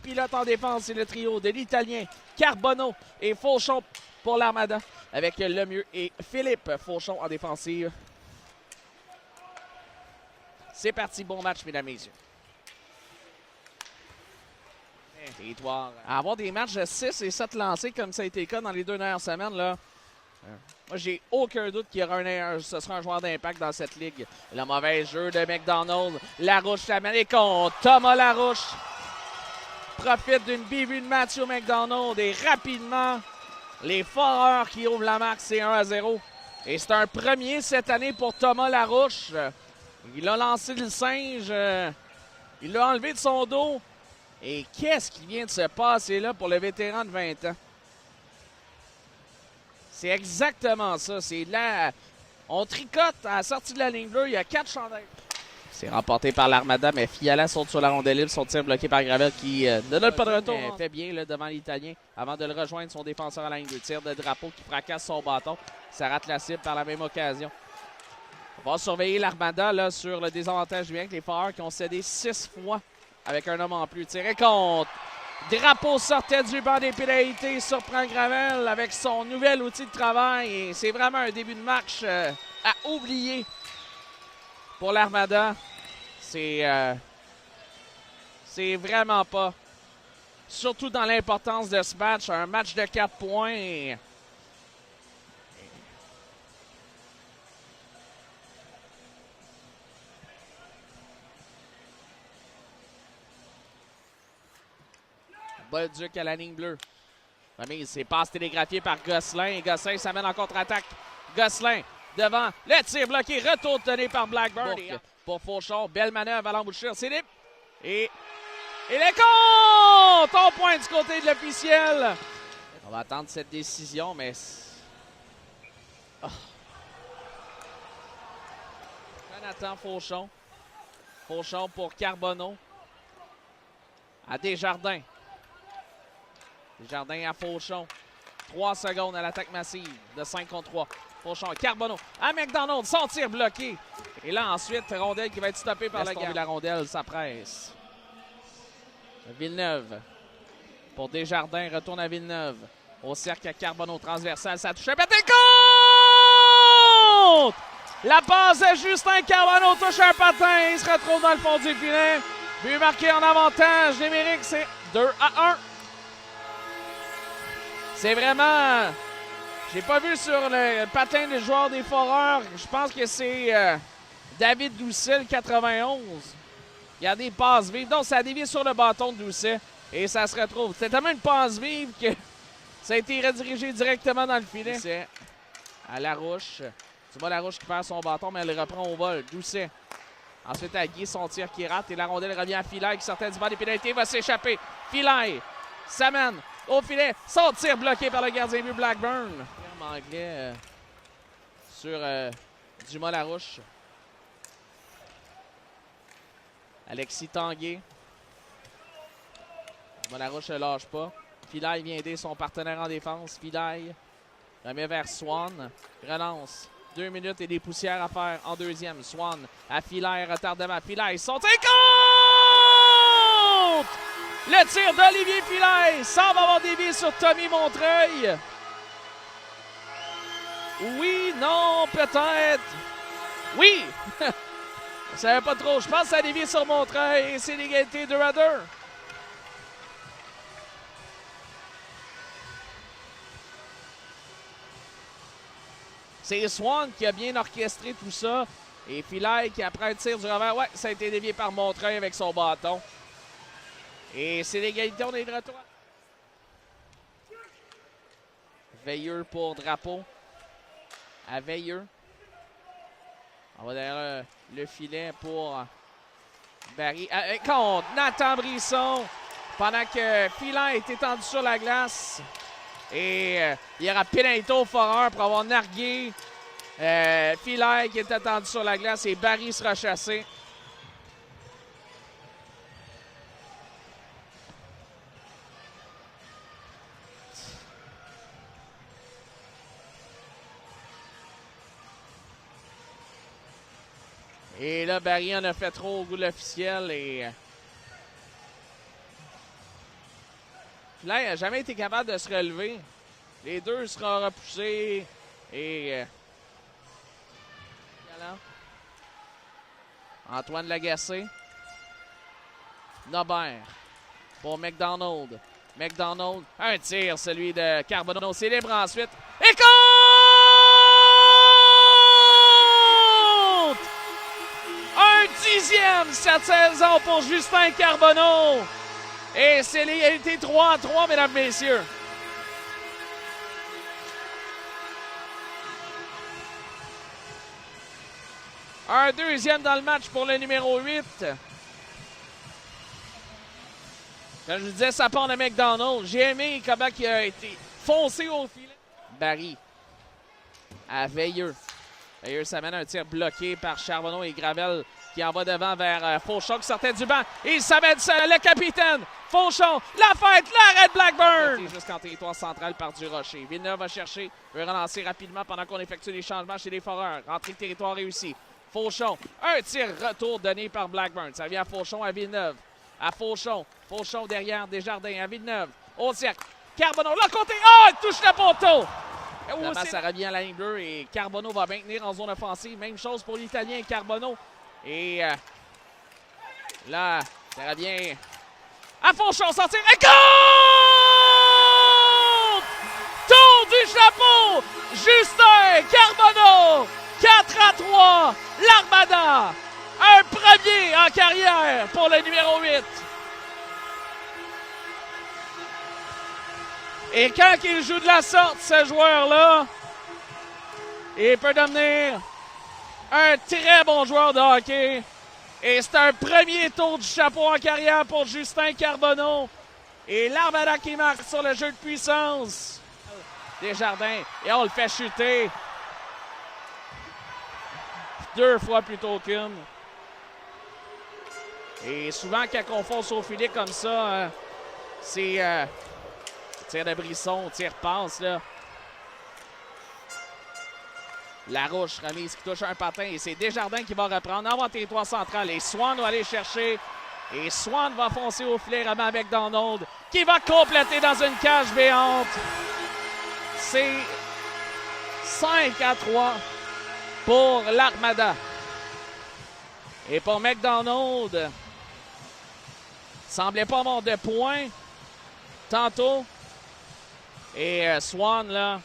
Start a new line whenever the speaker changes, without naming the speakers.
pilotes en défense, c'est le trio de l'Italien Carbonneau et Fauchon pour l'Armada, avec Lemieux et Philippe Fauchon en défensive. C'est parti, bon match, mesdames et messieurs. Territoire. À avoir des matchs de 6 et 7 lancés comme ça a été le cas dans les 2 dernières semaines, là. Moi, j'ai aucun doute qu'il y aura ce sera un joueur d'impact dans cette ligue. Le mauvais jeu de McDonald. Larouche l'amène et contre Thomas Larouche. Profite d'une bévue de Matthew McDonald et rapidement, les Foreurs qui ouvrent la marque, c'est 1-0. Et c'est un premier cette année pour Thomas Larouche. Il a lancé le singe. Il l'a enlevé de son dos. Et qu'est-ce qui vient de se passer là pour le vétéran de 20 ans? C'est exactement ça. C'est là. On tricote à la sortie de la ligne bleue. Il y a 4 chandelles. C'est remporté par l'Armada, mais Fiala saute sur la rondelle libre. Son tir bloqué par Gravel qui ne donne pas de retour. Il fait bien là, devant l'Italien avant de le rejoindre son défenseur à la ligne de tir de Drapeau qui fracasse son bâton. Ça rate la cible par la même occasion. On va surveiller l'Armada là, sur le désavantage du bien avec les Foreurs qui ont cédé 6 fois avec un homme en plus. Tiré contre. Drapeau sortait du banc des pénalités, surprend Gravel avec son nouvel outil de travail. Et c'est vraiment un début de match à oublier pour l'Armada. C'est vraiment pas. Surtout dans l'importance de ce match, un match de 4 points. Bolduc à la ligne bleue. Remise, c'est passe télégraphié par Gosselin. Et Gosselin s'amène en contre-attaque. Gosselin devant. Le tir bloqué. Retour donné par Blackburn. Pour Fauchon. Belle manœuvre à l'embouchure. C'est libre. Et le compte! On pointe du côté de l'officiel. On va attendre cette décision, mais... Oh. Jonathan Fauchon. Fauchon pour Carbonneau. À Desjardins. Desjardins à Fauchon. 3 secondes à l'attaque massive de 5 contre 3. Fauchon, Carbonneau à McDonald. Son tir bloqué. Et là, ensuite, rondelle qui va être stoppée par la garde. La rondelle, ça presse. Villeneuve. Pour Desjardins, retourne à Villeneuve. Au cercle à Carbonneau, transversal. Ça touche un pété contre! La passe de Justin Carbonneau touche un patin. Il se retrouve dans le fond du filet. But marqué en avantage numérique, c'est 2-1. C'est vraiment... J'ai pas vu sur le patin des joueurs des Foreurs. Je pense que c'est David Doucet, le 91. Il y a des passes vives. Donc, ça a dévié sur le bâton de Doucet. Et ça se retrouve. C'était tellement une passe vive que ça a été redirigé directement dans le filet. C'est à Larouche. Tu vois Larouche qui perd son bâton, mais elle le reprend au vol. Doucet. Ensuite, à Guy, son tir qui rate. Et la rondelle revient à Filaille qui sortait du banc des pénalités. Il va s'échapper. Filaille s'amène au filet. Son tir bloqué par le gardien but Blackburn. En anglais sur Dumas Larouche. Alexis Tanguay. Dumas Larouche ne lâche pas. Filaille vient aider son partenaire en défense. Filaille remet vers Swan. Relance. 2 minutes et des poussières à faire en deuxième. Swan à Filaille, retardement. Filaille, son tir contre! Le tir d'Olivier Filaille semble avoir dévié sur Tommy Montreuil. Oui, non, peut-être. Oui! Je ne savais pas trop. Je pense que ça a dévié sur Montreuil et c'est l'égalité 2-2. C'est Swan qui a bien orchestré tout ça. Et Filaille qui, après un tir du revers, ouais, ça a été dévié par Montreuil avec son bâton. Et c'est l'égalité, on est de retour. Veilleux pour Drapeau. À Veilleux. On va derrière le filet pour Barry. Contre Nathan Brisson. Pendant que Filaille est étendu sur la glace. Et il y aura pénalité au Foreur pour avoir nargué Filaille qui est attendu sur la glace et Barry sera chassé. Et là, Barry en a fait trop au goût de l'officiel et Là, il n'a jamais été capable de se relever. Les deux seront repoussés. Et... Antoine Lagacé. Nobert. Pour McDonald. McDonald. Un tir, celui de Carbonneau. C'est libre ensuite. Et compte! Un 10e cette saison pour Justin Carbonneau. Et c'est l'égalité 3-3, mesdames, messieurs. Un deuxième dans le match pour le numéro 8. Comme je vous disais, ça part de McDonald. J'ai aimé comment il a été foncé au filet. Barry à Veilleux. Veilleux s'amène un tir bloqué par Charbonneau et Gravel qui envoie devant vers Fauchon qui sortait du banc. Il s'amène le capitaine. Fauchon, la fête, l'arrêt de Blackburn. Jusqu'en territoire central par Durocher. Villeneuve va chercher, veut relancer rapidement pendant qu'on effectue les changements chez les Foreurs. Rentrée de territoire réussie. Fauchon, un tir retour donné par Blackburn. Ça vient à Fauchon, à Villeneuve. À Fauchon. Fauchon derrière Desjardins, à Villeneuve. Au cercle. Carbonneau, l'autre côté. Oh, il touche le poteau. Ça revient à la ligne bleue et Carbonneau va maintenir en zone offensive. Même chose pour l'Italien Carbonneau. Et là, ça revient à Fauchon, sortir. Et compte! Tour du chapeau! Justin Carbonneau! 4-3, l'Armada. Un premier en carrière pour le numéro 8. Et quand il joue de la sorte, ce joueur-là, il peut devenir un très bon joueur de hockey. Et c'est un premier tour du chapeau en carrière pour Justin Carbonneau. Et l'Armada qui marque sur le jeu de puissance. Desjardins, et on le fait chuter. 2 fois plutôt qu'une. Et souvent, quand on fonce au filet comme ça, c'est tir de Brisson, tir passe, là. Larouche remise qui touche un patin et c'est Desjardins qui va reprendre en territoire central. Et Swan va aller chercher. Et Swan va foncer au filet, remet avec McDonald qui va compléter dans une cage béante. C'est 5-3 pour l'Armada. Et pour McDonald, semblait pas avoir de points tantôt. Et Swan, là,